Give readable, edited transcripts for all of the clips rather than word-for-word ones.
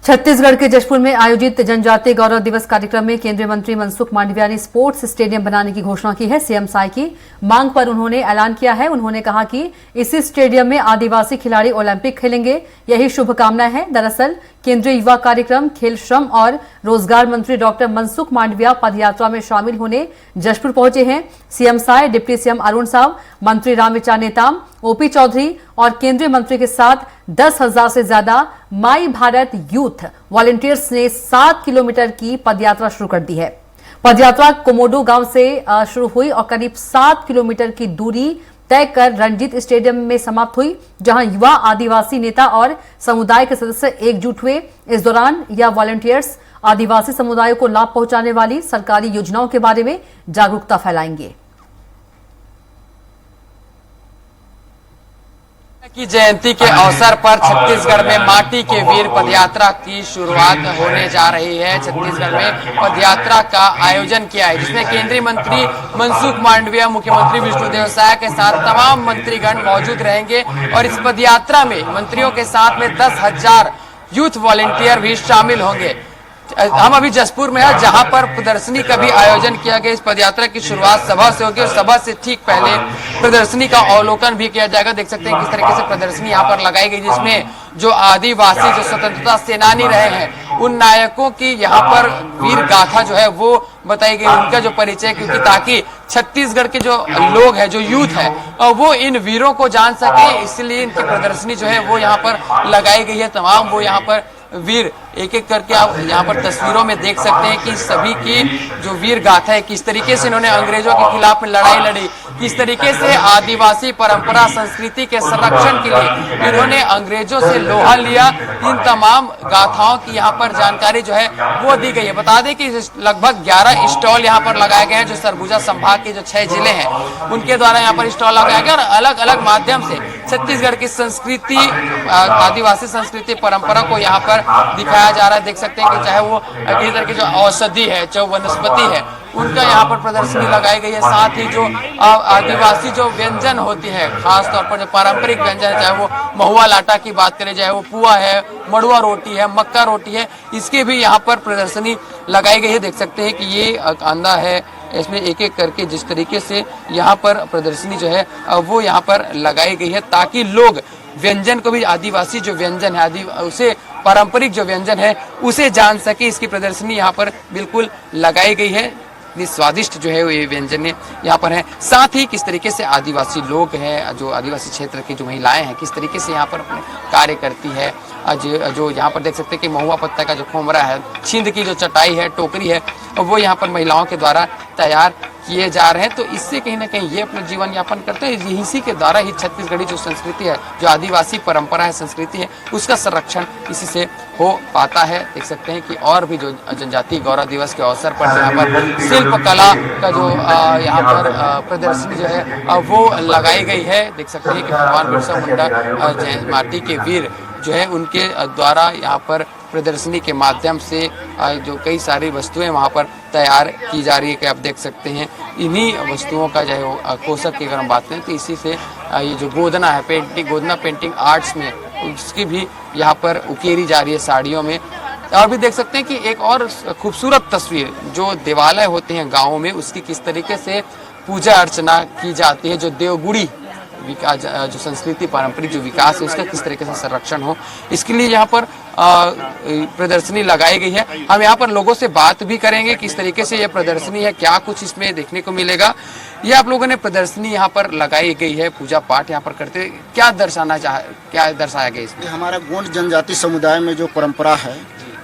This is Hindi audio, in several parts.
छत्तीसगढ़ के जशपुर में आयोजित जनजातीय गौरव दिवस कार्यक्रम में केंद्रीय मंत्री मनसुख मांडविया ने स्पोर्ट्स स्टेडियम बनाने की घोषणा की है। सीएम साई की मांग पर उन्होंने ऐलान किया है। उन्होंने कहा कि इसी स्टेडियम में आदिवासी खिलाड़ी ओलंपिक खेलेंगे, यही शुभकामना है। दरअसल केंद्रीय युवा कार्यक्रम, खेल, श्रम और रोजगार मंत्री डॉक्टर मनसुख मांडविया पदयात्रा में शामिल होने जशपुर पहुंचे हैं। CM Sai, deputy CM Arun Sao, मंत्री रामविचार नेताम, ओपी चौधरी और केंद्रीय मंत्री के साथ 10,000 से ज्यादा माई भारत यूथ वॉलंटियर्स ने 7 किलोमीटर की पदयात्रा शुरू कर दी है। पदयात्रा कोमोडो गांव से शुरू हुई और करीब 7 किलोमीटर की दूरी तय कर रंजीत स्टेडियम में समाप्त हुई, जहां युवा, आदिवासी नेता और समुदाय के सदस्य एकजुट हुए। इस दौरान यह वॉलंटियर्स आदिवासी समुदाय को लाभ पहुंचाने वाली सरकारी योजनाओं के बारे में जागरूकता फैलाएंगे। की जयंती के अवसर पर छत्तीसगढ़ में माटी के वीर पदयात्रा की शुरुआत होने जा रही है। छत्तीसगढ़ में पदयात्रा का आयोजन किया है, जिसमें केंद्रीय मंत्री मनसुख मांडविया, मुख्यमंत्री विष्णुदेव साय के साथ तमाम मंत्रीगण मौजूद रहेंगे और इस पदयात्रा में मंत्रियों के साथ में 10,000 यूथ वॉलंटियर भी शामिल होंगे। हम अभी जशपुर में है, जहां पर प्रदर्शनी का भी आयोजन किया गया। इस पदयात्रा की शुरुआत सभा से होगी और सभा से ठीक पहले प्रदर्शनी का अवलोकन भी किया जाएगा। देख सकते हैं किस तरीके से प्रदर्शनी यहां पर लगाई गई, जिसमें जो आदिवासी, जो स्वतंत्रता सेनानी रहे हैं, उन नायकों की यहाँ पर वीर गाथा जो है वो बताई गई, उनका जो परिचय, क्योंकि ताकि छत्तीसगढ़ के जो लोग हैं, जो यूथ है, वो इन वीरों को जान सके, इसलिए इनकी प्रदर्शनी जो है वो यहाँ पर लगाई गई है। तमाम वो यहाँ पर वीर एक एक करके आप यहाँ पर तस्वीरों में देख सकते हैं कि सभी की जो वीर गाथा है, किस तरीके से इन्होंने अंग्रेजों के खिलाफ में लड़ाई लड़ी, किस तरीके से आदिवासी परंपरा संस्कृति के संरक्षण के लिए इन्होंने अंग्रेजों से लोहा लिया। इन तमाम गाथाओं की यहाँ पर जानकारी जो है वो दी गई है। बता दें कि लगभग 11 स्टॉल यहाँ पर लगाए गए हैं, जो सरगुजा संभाग के जो 6 जिले हैं उनके द्वारा यहाँ पर स्टॉल लगाया गया और अलग अलग माध्यम से छत्तीसगढ़ की संस्कृति, आदिवासी संस्कृति, परंपरा को यहाँ पर दिखाया जा रहा है। देख सकते हैं कि चाहे वो किसी तरह की जो औषधि है, जो वनस्पति है, उनका यहाँ पर प्रदर्शनी लगाई गई है। साथ ही जो आदिवासी जो व्यंजन होती है, खास तौर पर जो पारंपरिक व्यंजन है, चाहे वो महुआ लाटा की बात करें, चाहे वो पुआ है, मड़ुआ रोटी है, मक्का रोटी है, इसकी भी यहाँ पर प्रदर्शनी लगाई गई है। देख सकते हैं कि ये अंडा है, इसमें एक एक करके जिस तरीके से यहाँ पर प्रदर्शनी जो है वो यहाँ पर लगाई गई है, ताकि लोग व्यंजन को भी, आदिवासी जो व्यंजन है, उसे पारंपरिक जो व्यंजन है उसे जान सके। इसकी प्रदर्शनी यहाँ पर बिल्कुल लगाई गई है। इतनी स्वादिष्ट जो है ये व्यंजन यहाँ पर है। साथ ही किस तरीके से आदिवासी लोग हैं, जो आदिवासी क्षेत्र की जो महिलाएं हैं, किस तरीके से यहाँ पर अपने कार्य करती है। जो यहाँ पर देख सकते हैं कि महुआ पत्ता का जो खोमरा है, छींद की जो चटाई है, टोकरी है, वो यहाँ पर महिलाओं के द्वारा तैयार किए जा रहे हैं। तो इससे कहीं ना कहीं ये अपना जीवन यापन करते हैं। इसी के द्वारा ही छत्तीसगढ़ी जो संस्कृति है, जो आदिवासी परंपरा है, संस्कृति है, उसका संरक्षण इसी से हो पाता है। देख सकते हैं कि और भी जो जनजातीय गौरव दिवस के अवसर पर यहाँ पर शिल्प कला का जो यहाँ पर प्रदर्शनी जो है वो लगाई गई है। देख सकते हैं कि भगवान बिरसा मुंडा माटी के वीर जो है उनके द्वारा यहाँ पर प्रदर्शनी के माध्यम से जो कई सारी वस्तुएं वहाँ पर तैयार की जा रही है, कि आप देख सकते हैं। इन्हीं वस्तुओं का जो है कोसक की अगर हम बात करें तो इसी से ये जो गोदना है, पेंटिंग, गोदना पेंटिंग आर्ट्स में, उसकी भी यहाँ पर उकेरी जा रही है साड़ियों में। और भी देख सकते हैं कि एक और खूबसूरत तस्वीर, जो देवालय होते हैं गाँवों में, उसकी किस तरीके से पूजा अर्चना की जाती है, जो देवगुड़ी विकास, जो संस्कृति पारंपरिक जो विकास है, उसका किस तरीके से संरक्षण हो, इसके लिए यहाँ पर प्रदर्शनी लगाई गई है। हम यहाँ पर लोगों से बात भी करेंगे किस तरीके से यह प्रदर्शनी है, क्या कुछ इसमें देखने को मिलेगा। ये आप लोगों ने प्रदर्शनी यहाँ पर लगाई गई है, पूजा पाठ यहाँ पर करते, क्या दर्शाया गया इसमें? हमारा गोंड जनजाति समुदाय में जो परंपरा है,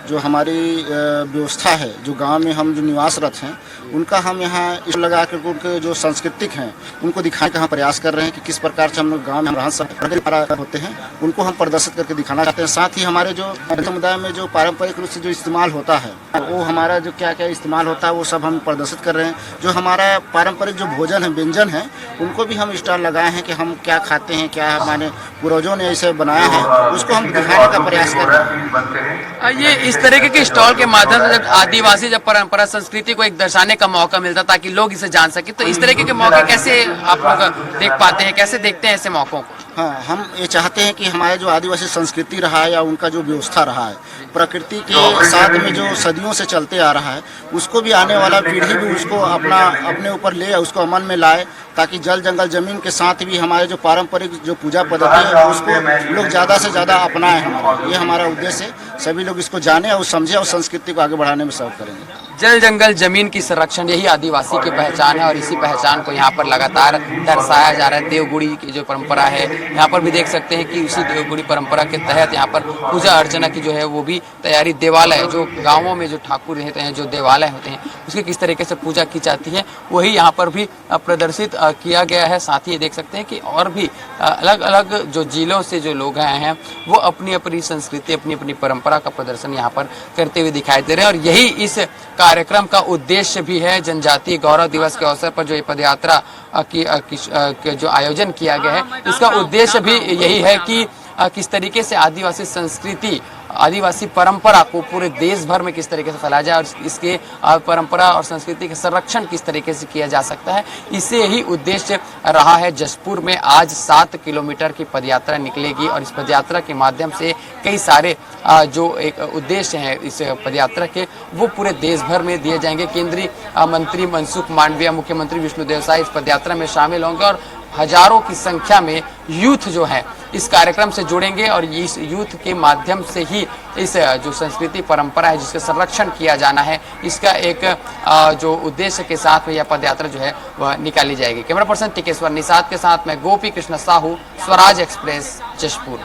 जो हमारी व्यवस्था है, जो गांव में हम जो निवासरत हैं, उनका हम यहाँ इस लगा कर उनके जो सांस्कृतिक हैं उनको दिखाने का हम प्रयास कर रहे हैं कि किस प्रकार से हम लोग गाँव में रहन होते हैं, उनको हम प्रदर्शित करके दिखाना चाहते हैं। साथ ही हमारे जो समुदाय में जो पारंपरिक रूप से जो इस्तेमाल होता है, वो हमारा जो क्या क्या इस्तेमाल होता है वो सब हम प्रदर्शित कर रहे हैं। जो हमारा पारंपरिक जो भोजन है, व्यंजन है, उनको भी हम स्टॉल लगाए हैं कि हम क्या खाते हैं, क्या हमारे पूर्वजों ने ऐसे बनाया है, उसको हम दिखाने का प्रयास कर रहे हैं। ये इस तरीके के स्टॉल के माध्यम से जब आदिवासी जब परंपरा संस्कृति को एक दर्शाने का मौका मिलता ताकि लोग इसे जान सके, तो इस तरीके के मौके कैसे आप लोग देख पाते हैं, कैसे देखते हैं ऐसे मौकों को? हाँ, हम ये चाहते हैं कि हमारे जो आदिवासी संस्कृति रहा है या उनका जो व्यवस्था रहा है, प्रकृति के साथ में जो सदियों से चलते आ रहा है, उसको भी आने वाला पीढ़ी भी उसको अपने ऊपर ले, उसको अमल में लाए, ताकि जल जंगल जमीन के साथ भी हमारे जो पारंपरिक जो पूजा पद्धति है उसको लोग ज़्यादा से ज़्यादा अपनाएं। ये हमारा उद्देश्य है, सभी लोग इसको जाने और समझे और संस्कृति को आगे बढ़ाने में सहयोग करेंगे। जल जंगल जमीन की संरक्षण यही आदिवासी की पहचान है और इसी पहचान को यहाँ पर लगातार दर्शाया जा रहा है। देवगुड़ी की जो परंपरा है, यहाँ पर भी देख सकते हैं कि उसी देवगुड़ी परंपरा के तहत यहाँ पर पूजा अर्चना की जो है वो भी तैयारी, देवालय जो गाँवों में जो ठाकुर रहते हैं, जो देवालय होते हैं, उसकी किस तरीके से पूजा की जाती है वही यहाँ पर भी प्रदर्शित किया गया है। साथ ही देख सकते हैं कि और भी अलग अलग जो जिलों से जो लोग आए हैं वो अपनी अपनी संस्कृति, अपनी अपनी परंपरा का प्रदर्शन यहाँ पर करते हुए दिखाई दे रहे हैं। और यही इस कार्यक्रम का उद्देश्य भी है। जनजातीय गौरव दिवस के अवसर पर जो ये पदयात्रा की जो आयोजन किया गया है, इसका उद्देश्य भी यही है कि किस तरीके से आदिवासी संस्कृति, आदिवासी परंपरा को पूरे देश भर में किस तरीके से फैलाया जाए और इसके परंपरा और संस्कृति के संरक्षण किस तरीके से किया जा सकता है, इसे ही उद्देश्य रहा है। जशपुर में आज 7 किलोमीटर की पदयात्रा निकलेगी और इस पदयात्रा के माध्यम से कई सारे जो एक उद्देश्य हैं इस पदयात्रा के, वो पूरे देश भर में दिए जाएंगे। केंद्रीय मंत्री मनसुख मांडविया, मुख्यमंत्री विष्णुदेव साय इस पदयात्रा में शामिल होंगे और हजारों की संख्या में यूथ जो है इस कार्यक्रम से जुड़ेंगे और इस यूथ के माध्यम से ही इस जो संस्कृति परंपरा है जिसका संरक्षण किया जाना है, इसका एक जो उद्देश्य के साथ में यह पदयात्रा जो है वह निकाली जाएगी। कैमरा पर्सन टिकेश्वर निषाद के साथ मैं गोपी कृष्ण साहू, स्वराज एक्सप्रेस, जशपुर।